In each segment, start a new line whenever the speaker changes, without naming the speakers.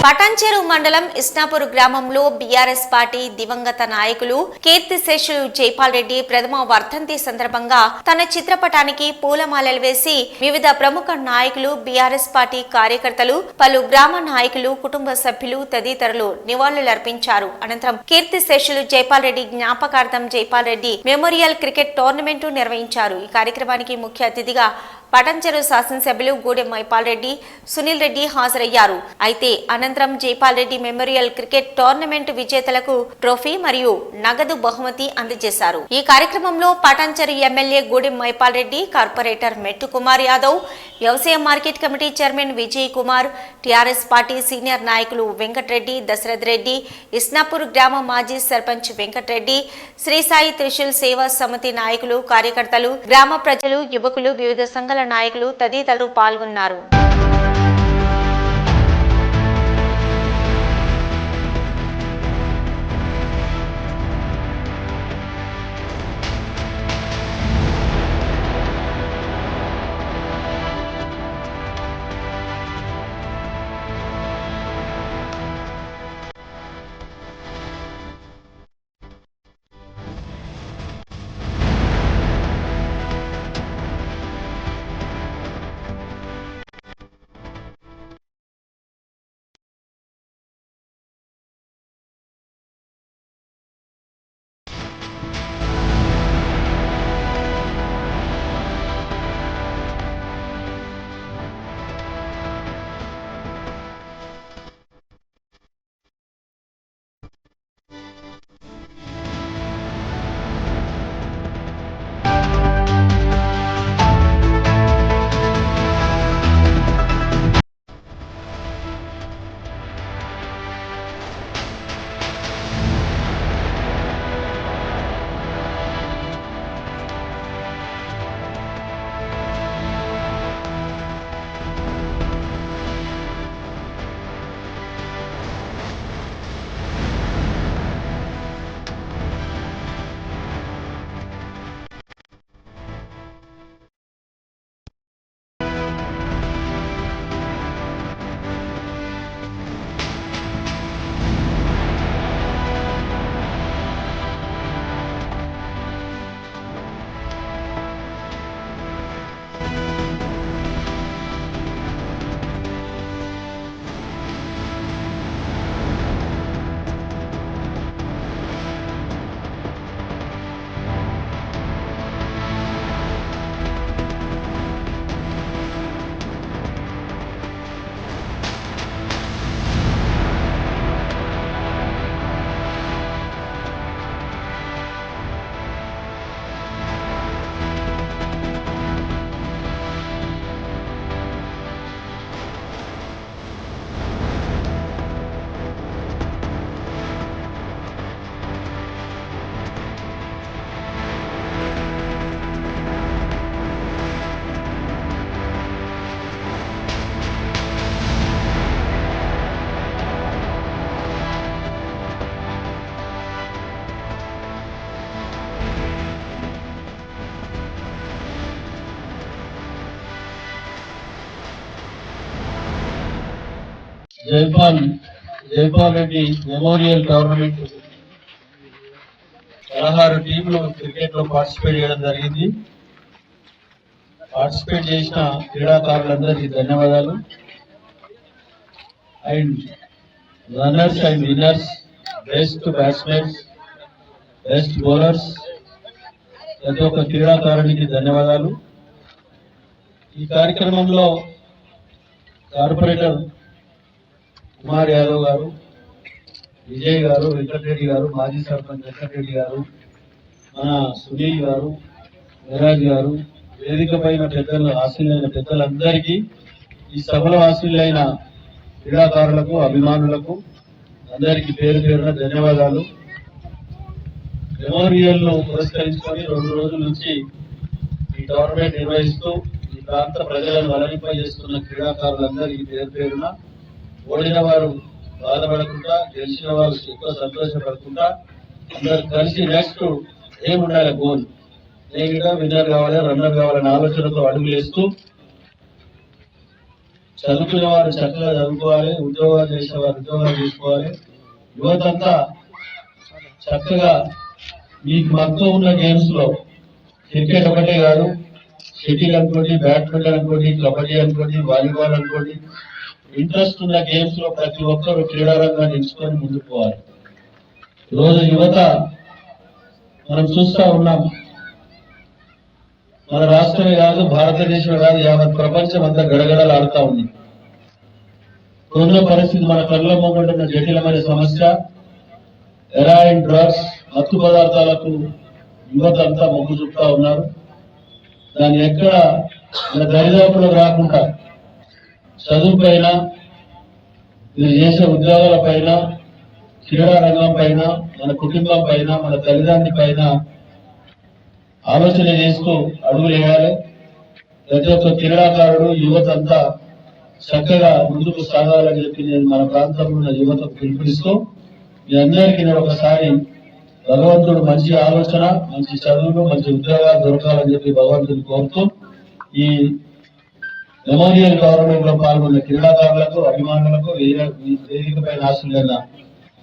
పటాన్చెరు మండలం ఇస్నాపూర్ గ్రామంలో BRS party దివంగత నాయకులు కీర్తిశేషులు జైపాల్ రెడ్డి ప్రథమ వర్ధంతి సందర్భంగా తన చిత్రపటానికి పూలమాలలు వేసి వివిధ ప్రముఖ నాయకులు బీఆర్ఎస్ పార్టీ కార్యకర్తలు పలు గ్రామ నాయకులు కుటుంబ సభ్యులు తదితరులు నివాళులర్పించారు. అనంతరం కీర్తిశేషులు జైపాల్ రెడ్డి జ్ఞాపకార్థం Jaipal Reddy memorial cricket tournament నిర్వహించారు. ఈ కార్యక్రమానికి ముఖ్య అతిథిగా పటాన్చెరు శాసనసభ్యులు గూడెం మైపాల్ రెడ్డి, సునీల్ రెడ్డి హాజరయ్యారు. అయితే అనంతరం Jaipal Reddy memorial cricket tournament విజేతలకు ట్రోఫీ మరియు నగదు బహుమతి అందజేశారు. ఈ కార్యక్రమంలో పటాన్చెరు ఎమ్మెల్యే గూడెం మైపాల్ రెడ్డి, కార్పొరేటర్ మెట్టు కుమార్ యాదవ్, వ్యవసాయ market committee chairman Vijay Kumar, TRS party senior నాయకులు వెంకటరెడ్డి, దశరథ్ రెడ్డి, ఇస్నాపూర్ గ్రామ మాజీ సర్పంచ్ వెంకటరెడ్డి, శ్రీ సాయి త్రిశూల్ సేవా సమితి నాయకులు, కార్యకర్తలు, గ్రామ ప్రజలు, యువకులు, వివిధ సంఘాల నాయకులు తదితరులు పాల్గొన్నారు.
జైపాల్ రెడ్డి మెమోరియల్ టోర్నమెంట్ 16 టీంలు క్రికెట్ లో పార్టిసిపేట్ చేయడం జరిగింది. పార్టిసిపేట్ చేసిన క్రీడాకారులందరికీ ధన్యవాదాలు. And runners and winners, best batsmen, best bowlers, ప్రతి ఒక్క క్రీడాకారునికి ధన్యవాదాలు. ఈ కార్యక్రమంలో కార్పొరేటర్ కుమార్ యాదవ్ గారు, విజయ్ గారు, వెంకటరెడ్డి గారు, మాజీ సర్పంచ్ వెంకటరెడ్డి గారు, మన సునీల్ గారు, మెరాజ్ గారు, వేదిక పైన పెద్దలు, ఆశీలైన పెద్దలందరికీ, ఈ సభలో ఆశీలైన క్రీడాకారులకు, అభిమానులకు అందరికీ పేరు పేరున ధన్యవాదాలు. మెమోరియల్ ను పురస్కరించుకొని 2 రోజుల నుంచి ఈ టోర్నమెంట్ నిర్వహిస్తూ ఈ ప్రాంత ప్రజలను అలరింపజేస్తున్న క్రీడాకారులందరికీ పేరు పేరున, ఓడిన వారు బాధపడకుండా, గెలిచిన వారు ఎక్కువ సంతోషపడకుండా అందరు కలిసి నెక్స్ట్ ఏముండాలి గోల్, నేను విన్నర్ కావాలి, రన్నర్ కావాలనే ఆలోచనతో అడుగులేస్తూ చదువుకునే వారు చక్కగా చదువుకోవాలి, ఉద్యోగాలు చేసేవారు ఉద్యోగాలు చేసుకోవాలి. యువతంతా చక్కగా మీకు మక్కువ ఉన్న గేమ్స్ లో క్రికెట్ ఒకటే కాదు, షటిల్ అనుకోండి, బ్యాడ్మింటన్ అనుకోండి, కబడ్డీ అనుకోండి, వాలీబాల్ అనుకోండి, ఇంట్రెస్ట్ ఉన్న గేమ్స్ లో ప్రతి ఒక్కరు క్రీడారంగాన్ని ఎంచుకొని ముందుకు పోవాలి. ఈరోజు యువత మనం చూస్తా ఉన్నాం, మన రాష్ట్రమే కాదు, భారతదేశమే కాదు, యావత్ ప్రపంచం అంతా గడగడలాడుతా ఉంది. ఉన్న పరిస్థితి మన కళ్ళ ముందున్న జటిలమైన సమస్య హెరాయిన్, డ్రగ్స్, మత్తు పదార్థాలకు యువత అంతా మొగ్గు చూపుతా ఉన్నారు. దాన్ని ఎక్కడ మన దరిదాపులో రాకుండా చదువు పైన, మీరు చేసే ఉద్యోగాల పైన, క్రీడా రంగం పైన, మన కుటుంబం పైన, మన తల్లిదండ్రుల పైన ఆలోచన చేస్తూ అడుగులు వేయాలి. ప్రతి ఒక్క క్రీడాకారుడు యువత అంతా చక్కగా ముందుకు సాగాలని చెప్పి నేను మన ప్రాంతంలో ఉన్న యువతకు పిలుపునిస్తూ మీ అందరికీ నేను ఒకసారి భగవంతుడు మంచి ఆలోచన, మంచి చదువులు, మంచి ఉద్యోగాలు దొరకాలని చెప్పి భగవంతుని కోరుతూ ఈ మెమోరియల్ గవర్నమెంట్ లో పాల్గొన్న క్రీడాకారులకు, అభిమానులకు, వేదికపై ఆశలైన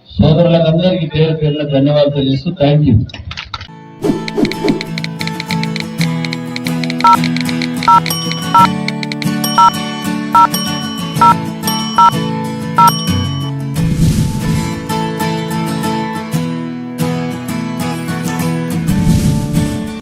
సోదరులకు అందరికీ పేరు పేరున ధన్యవాదాలు తెలియజేస్తూ థ్యాంక్ యూ.